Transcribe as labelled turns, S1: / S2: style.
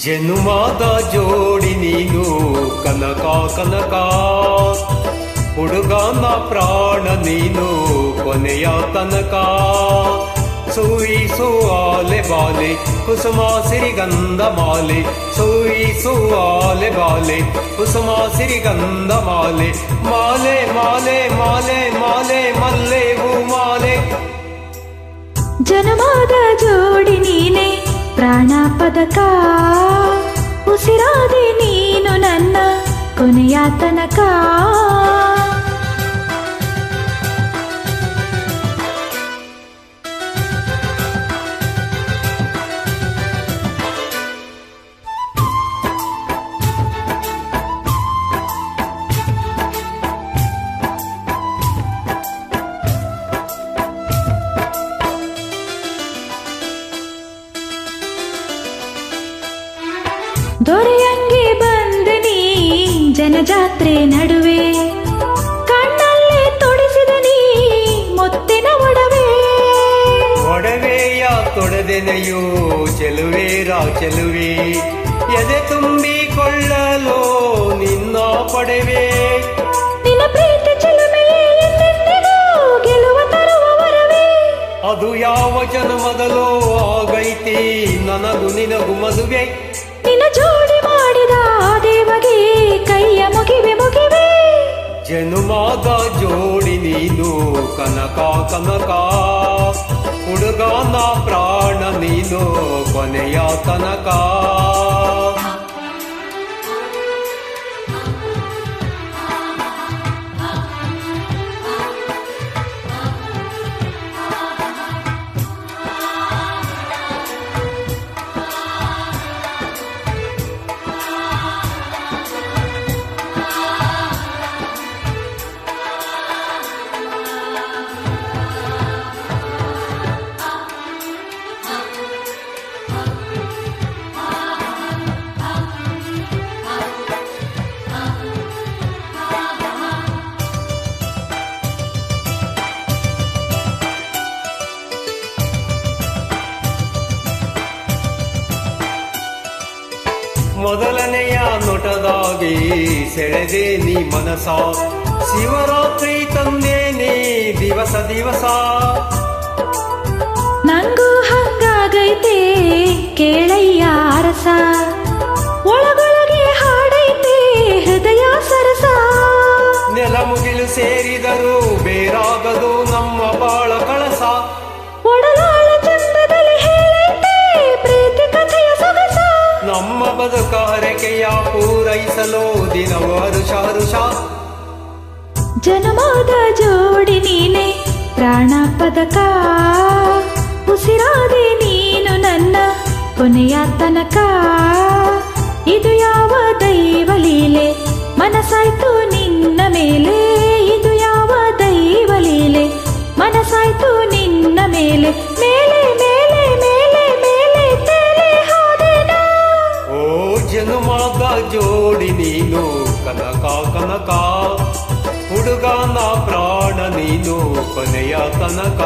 S1: ಜನುಮಾದ ಜೋಡಿ ನೀನು ಕನಕ ಕನಕ, ಹುಡುಗನ ಪ್ರಾಣ ನೀನು ಕೊನೆಯ ತನಕ. ಸೂಯಿಸುವಾಲೆ ಬಾಲೆ ಕುಸುಮ ಸಿರಿಗಂಧ ಮಾಲೆ, ಸೂಯಿಸುವಾಲೆ ಬಾಲೆ ಕುಸುಮ ಸಿರಿಗಂಧ ಮಾಲೆ. ಮಾಲೆ ಮಾಲೆ ಮಾಲೆ ಮಾಲೆ ಮಲ್ಲೆ ಹೂ ಮಾಲೆ.
S2: ಜನುಮಾದ ಜೋಡಿ ನೀನೆ ಪ್ರಾಣ ಪದಕ, ಉಸಿರಾದೆ ನೀನು ನನ್ನ ಕೊನೆಯ ತನಕ. ದೊರೆಯಂಗೆ ಬಂದೆ ನೀ ಜನಜಾತ್ರೆ ನಡುವೆ, ಕಣ್ಣಲ್ಲಿ ತೊಡಿಸಿದ ನೀ ಮುತ್ತಿನ ಒಡವೆ.
S1: ಒಡವೆಯ ತೊಡೆದೆನೆಯೋ ಚೆಲುವೇರ ಚೆಲುವೆ, ಎದೆ ತುಂಬಿಕೊಳ್ಳಲು ನಿನ್ನ ಪಡೆವೆ.
S2: ನಿನ್ನ ಪ್ರೀತಿ ಚೆಲುಮೆಯೇ ಎಂದೆಂದಿಗೂ ಗೆಲುವ ತರುವ ವರವೇ.
S1: ಅದು ಯಾವ ಜನ್ಮದಲೋ ಆಗೈತಿ ನನಗೂ ನಿನಗೂ ಮದುವೆ.
S2: ನಿನ್ನ ಜೋಡಿ ಮಾಡಿದ ದೇವಗೆ ಕೈಯ ಮುಗಿವೆ ಮುಗಿವೆ.
S1: ಜನುಮಾದ ಜೋಡಿ ನೀನು ಕನಕ ಕನಕ, ಹುಡುಗನ ಪ್ರಾಣ ನೀನು ಕೊನೆಯ ತನಕ. ಮೊದಲನೆಯ ನೋಟದಾಗಿ ಸೆಳೆದೆ ನೀ ಮನಸ, ಶಿವರಾತ್ರಿ ತಂದೆ ನೀ ದಿವಸ ದಿವಸ.
S2: ನಂಗೂ ಹಂಗಾಗೈತೆ ಕೇಳಯ್ಯ ಅರಸ, ಒಳಗೊಳಗೆ ಹಾಡೈತೆ ಹೃದಯ ಸರಸ.
S1: ನೆಲ ಮುಗಿಲು ಸೇರಿದರೂ ಬೇರಾಗದು ನಮ್ಮ ಬಾಳ ಕಳಸ.
S2: ಒಡಲಾಳ ಚಂದದಲ್ಲಿ ಹೇಳೈತೆ ಪ್ರೀತಿ ಕಥೆಯ ಸೊಗಸ.
S1: ನಮ್ಮ ಬದುಕ ಹರಕೆಯ ಪೂರೈಸಲು ದಿನವೂ ಹರುಷ ಹರುಷ.
S2: ಜನುಮಾದ ಜೋಡಿ ನೀನೆ ಪ್ರಾಣ ಪದಕ, ಉಸಿರಾದೆ ನೀನು ನನ್ನ ಕೊನೆಯ ತನಕ. ಇದು ಯಾವ ದೈವ ಲೀಲೆ ಮನಸಾಯ್ತು ನಿನ್ನ ಮೇಲೆ, ಇದು ಯಾವ ದೈವ ಲೀಲೆ ಮನಸಾಯ್ತು ನಿನ್ನ ಮೇಲೆ. ಮೇಲೆ ಮೇಲೆ ಮೇಲೆ ಮೇಲೆ ತೇಲೆ ಹೋದೆನಾ.
S1: ಓ ಜನುಮಾದ ಜೋಡಿ ನೀನು ಕನಕ ಕನಕ, ಹುಡುಗನ ಪ್ರಾಣ ನೀನು ಕೊನೆಯ ತನಕ.